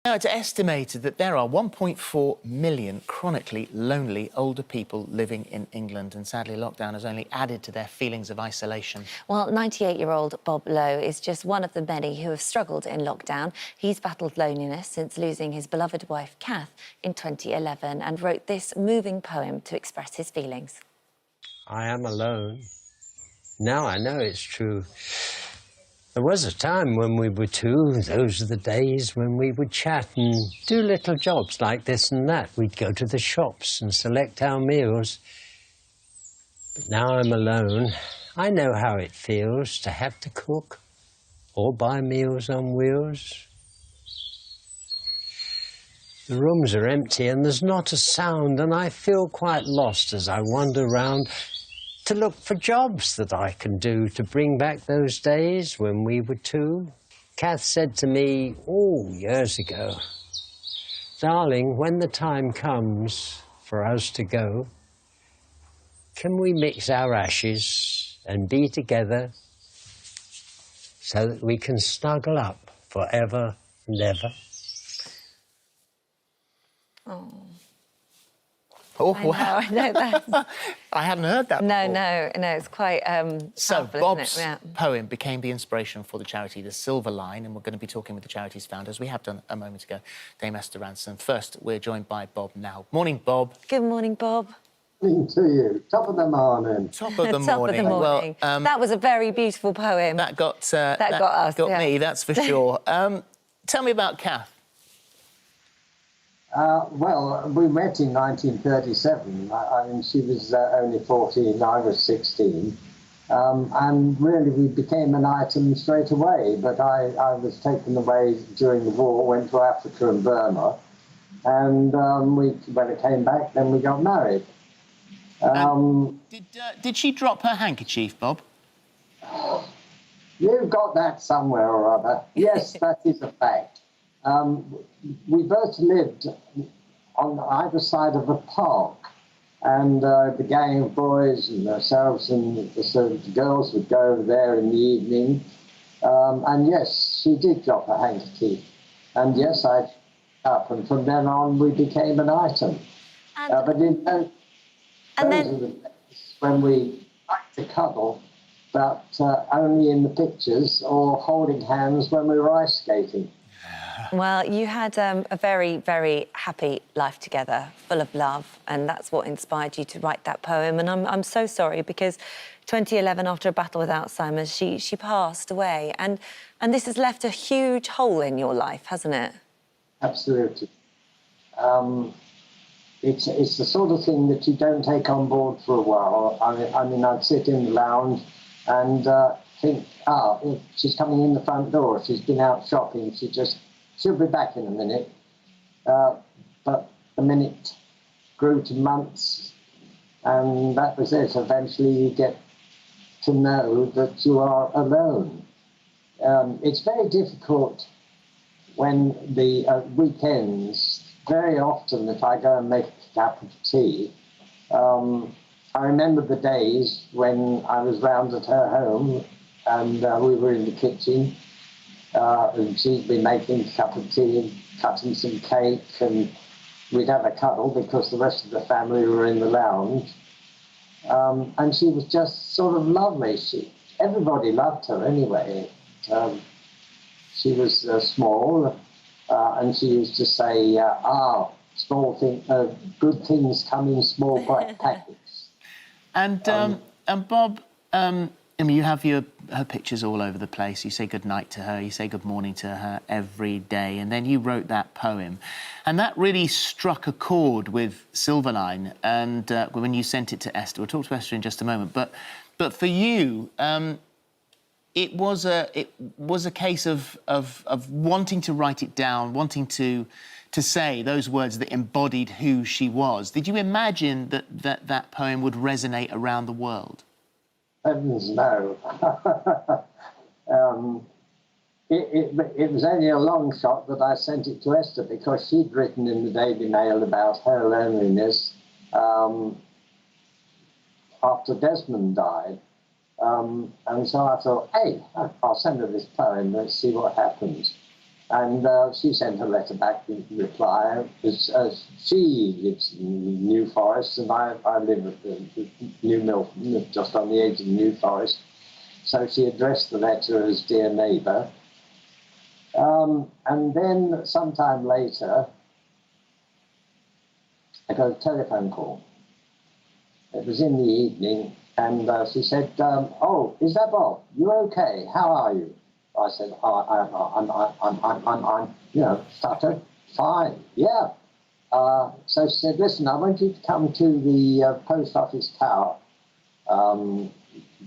Now, it's estimated that there are 1.4 million chronically lonely older people living in England, and sadly lockdown has only added to their feelings of isolation. Well, 98-year-old Bob Lowe is just one of the many who have struggled in lockdown. He's battled loneliness since losing his beloved wife, Kath, in 2011 and wrote this moving poem to express his feelings. I am alone. Now I know it's true. There was a time when we were two. Those are the days when we would chat and do little jobs like this and that. We'd go to the shops and select our meals. But now I'm alone. I know how it feels to have to cook or buy meals on wheels. The rooms are empty and there's not a sound, and I feel quite lost as I wander round to look for jobs that I can do to bring back those days when we were two. Kath said to me, years ago, "Darling, when the time comes for us to go, can we mix our ashes and be together so that we can snuggle up forever and ever?" Oh, I know that. I hadn't heard that before. No, it's quite So powerful, Bob's isn't it? Yeah. poem became the inspiration for the charity The Silver Line, and we're going to be talking with the charity's founders. We have done a moment ago, Dame Esther Rantzen. First, we're joined by Bob now. Morning, Bob. Good morning, Bob. Morning to you. Top of the morning. Top of the Top morning. of the morning. Well, that was a very beautiful poem. that got us. Got yeah. Me, that's for sure. Tell me about Kath. Well, we met in 1937. I mean, she was only 14, I was 16. And really, we became an item straight away. But I was taken away during the war, went to Africa and Burma. And when I came back, then we got married. Did she drop her handkerchief, Bob? You've got that somewhere or other. Yes, that is a fact. We both lived on either side of a park, and the gang of boys and ourselves and the girls would go over there in the evening. And yes, she did drop her handkerchief. And yes, I up, and from then on we became an item. But in those are the days when we liked to cuddle, but only in the pictures or holding hands when we were ice skating. Well, you had a very, very happy life together, full of love, and that's what inspired you to write that poem. And I'm so sorry, because 2011, after a battle with Alzheimer's, she passed away, and this has left a huge hole in your life, hasn't it? Absolutely. It's the sort of thing that you don't take on board for a while. I mean, I'd sit in the lounge and think, she's coming in the front door. She's been out shopping. She'll be back in a minute. But the minute grew to months, and that was it. Eventually you get to know that you are alone. It's very difficult when the weekends, very often if I go and make a cup of tea, I remember the days when I was round at her home and we were in the kitchen, and she'd be making a cup of tea and cutting some cake, and we'd have a cuddle because the rest of the family were in the lounge. And she was just sort of lovely. Everybody loved her anyway. She was small, and she used to say, good things come in small bright packets. And Bob, I mean, you have her pictures all over the place. You say good night to her, you say good morning to her every day, and then you wrote that poem. And that really struck a chord with Silverline, and when you sent it to Esther, we'll talk to Esther in just a moment, but for you, it was a case of wanting to write it down, wanting to say those words that embodied who she was. Did you imagine that poem would resonate around the world? Heavens, no. It was only a long shot that I sent it to Esther, because she'd written in the Daily Mail about her loneliness after Desmond died. And so I thought, hey, I'll send her this poem, let's see what happens. And she sent a letter back in reply. She lives in New Forest, and I live at New Milton, just on the edge of New Forest. So she addressed the letter as Dear Neighbour. And then sometime later, I got a telephone call. It was in the evening, and she said, "Oh, is that Bob? You okay? How are you?" I said, "I'm, stuttered, fine, yeah." So she said, "Listen, I want you to come to the post office tower,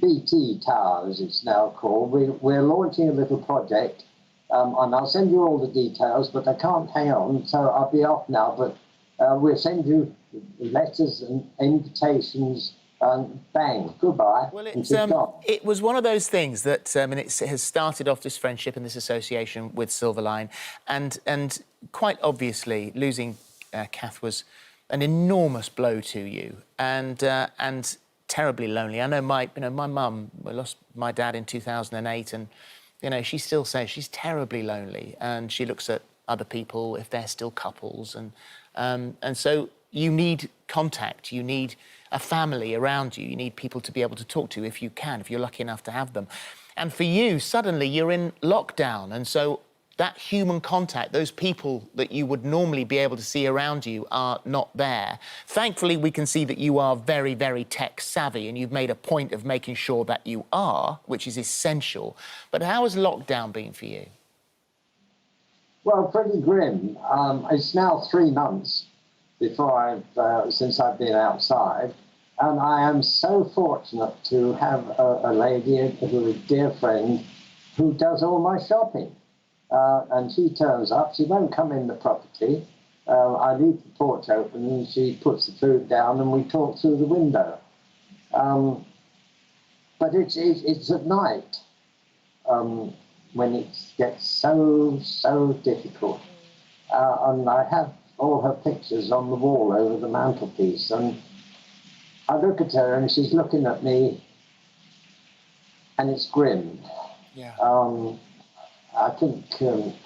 BT Tower, as it's now called. We're launching a little project, and I'll send you all the details, but I can't hang on, so I'll be off now. But we'll send you letters and invitations, and bang, goodbye." Well, And it was one of those things that, and it has started off this friendship and this association with Silverline, and quite obviously losing Kath was an enormous blow to you, and terribly lonely. I know my mum, we lost my dad in 2008, and she still says she's terribly lonely, and she looks at other people if they're still couples, and so you need contact, you need a family around you, you need people to be able to talk to if you're lucky enough to have them. And for you, suddenly you're in lockdown, and so that human contact, those people that you would normally be able to see around you are not there. Thankfully, we can see that you are very, very tech savvy, and you've made a point of making sure that you are, which is essential. But how has lockdown been for you? Well, pretty grim. It's now 3 months since I've been outside, and I am so fortunate to have a lady who is a dear friend who does all my shopping. And she turns up. She won't come in the property. I leave the porch open, and she puts the food down, and we talk through the window. But it's at night when it gets so difficult. And I have all her pictures on the wall over the mantelpiece, and I look at her, and she's looking at me, and it's grim. Yeah. I think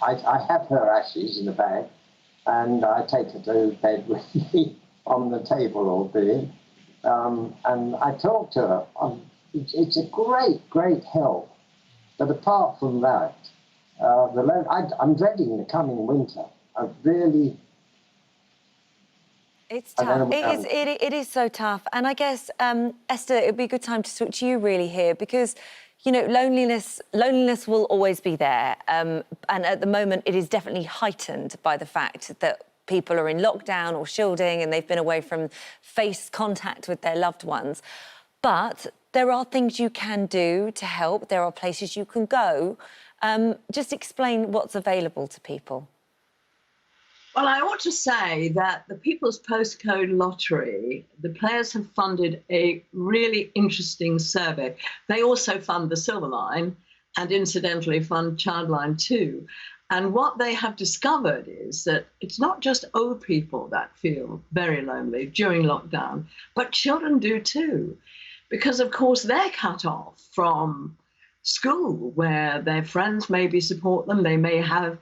I have her ashes in a bag, and I take her to bed with me on the table, albeit, and I talk to her. It's a great help. But apart from that, I'm dreading the coming winter. I really... It's tough. It is so tough. And I guess, Esther, it would be a good time to talk to you really here, because, loneliness will always be there. And at the moment, it is definitely heightened by the fact that people are in lockdown or shielding, and they've been away from face contact with their loved ones. But there are things you can do to help. There are places you can go. Just explain what's available to people. Well, I ought to say that the People's Postcode Lottery, the players have funded a really interesting survey. They also fund the Silverline and incidentally fund Childline too. And what they have discovered is that it's not just old people that feel very lonely during lockdown, but children do too. Because, of course, they're cut off from school where their friends maybe support them. They may have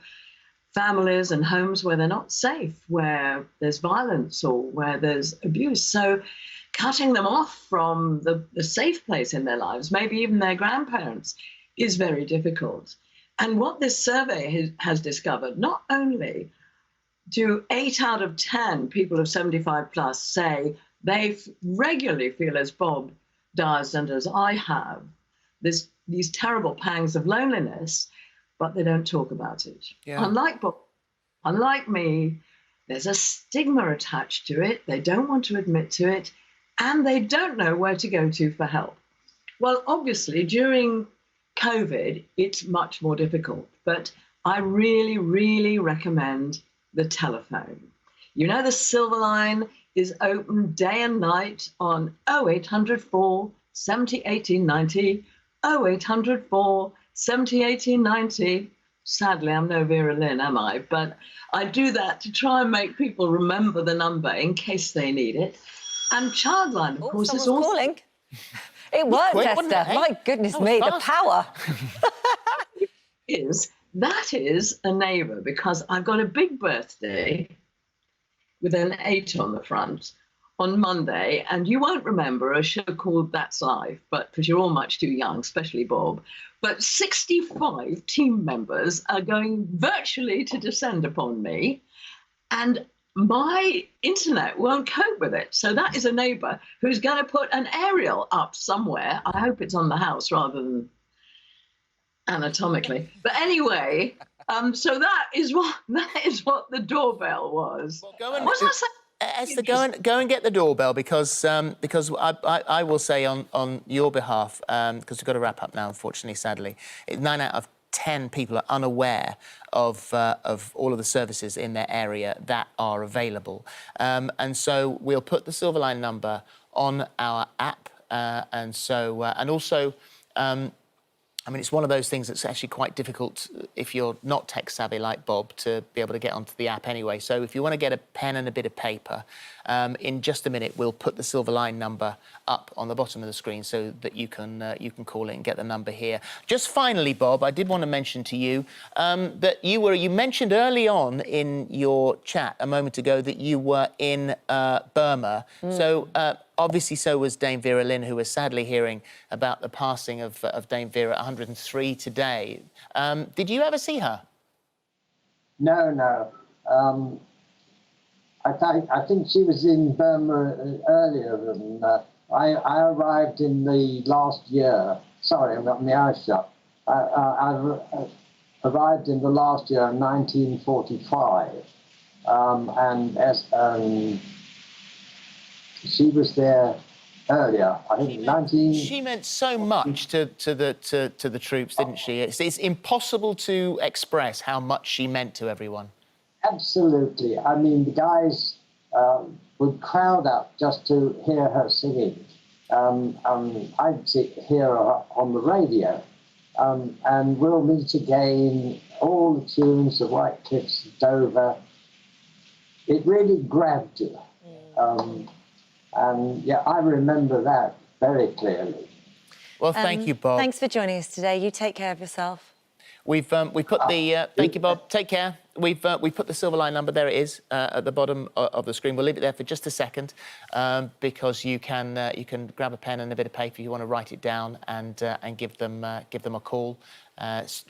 families and homes where they're not safe, where there's violence or where there's abuse. So cutting them off from the safe place in their lives, maybe even their grandparents, is very difficult. And what this survey has discovered, not only do 8 out of 10 people of 75 plus say they regularly feel as Bob does and as I have, these terrible pangs of loneliness, but they don't talk about it. Yeah. Unlike Bob, unlike me, there's a stigma attached to it. They don't want to admit to it, and they don't know where to go to for help. Well, obviously, during COVID, it's much more difficult, but I really, really recommend the telephone. The Silverline is open day and night on 0800 4 70 18 90, 0800 4 70 18 90. Sadly, I'm no Vera Lynn, am I? But I do that to try and make people remember the number in case they need it. And Childline, of course, is also... calling. It worked, Esther. My goodness me, the power. Is That is a neighbour, because I've got a big birthday with an 8 on the front on Monday, and you won't remember a show called That's Life, but because you're all much too young, especially Bob. But 65 team members are going virtually to descend upon me, and my internet won't cope with it. So that is a neighbour who's going to put an aerial up somewhere. I hope it's on the house rather than anatomically. But anyway, so that is what the doorbell was. Well, go and, What was I saying? Esther, go and get the doorbell, because I will say on your behalf, because we've got to wrap up now, unfortunately, sadly, 9 out of 10 people are unaware of all of the services in their area that are available, and so we'll put the Silverline number on our app, and also. I mean, it's one of those things that's actually quite difficult if you're not tech savvy like Bob to be able to get onto the app anyway. So if you want to get a pen and a bit of paper, in just a minute we'll put the Silverline number up on the bottom of the screen so that you can call it and get the number here. Just finally, Bob, I did want to mention to you that you mentioned early on in your chat a moment ago that you were in Burma. So. Obviously, so was Dame Vera Lynn, who was sadly hearing about the passing of Dame Vera at 103 today. Did you ever see her? No. I think she was in Burma earlier than that. I arrived in the last year. Sorry, I've got my eyes shut. I arrived in the last year, 1945, and she was there earlier. I think 19. She meant so much to the troops, didn't she? It's impossible to express how much she meant to everyone. Absolutely. I mean, the guys would crowd up just to hear her singing. I'd hear her on the radio. And We'll Meet Again, all the tunes, the White Cliffs of Dover. It really grabbed you. And yeah, I remember that very clearly. Well, thank you, Bob. Thanks for joining us today. You take care of yourself. We put the thank you, Bob. Take care. We put the Silverline number, there it is, at the bottom of the screen. We'll leave it there for just a second, because you can grab a pen and a bit of paper if you want to write it down and give them a call.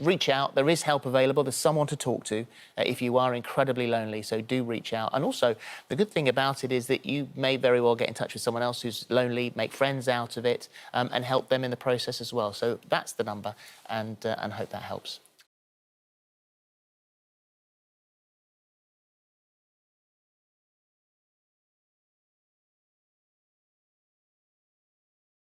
Reach out. There is help available. There's someone to talk to if you are incredibly lonely. So do reach out. And also, the good thing about it is that you may very well get in touch with someone else who's lonely, make friends out of it, and help them in the process as well. So that's the number, and hope that helps.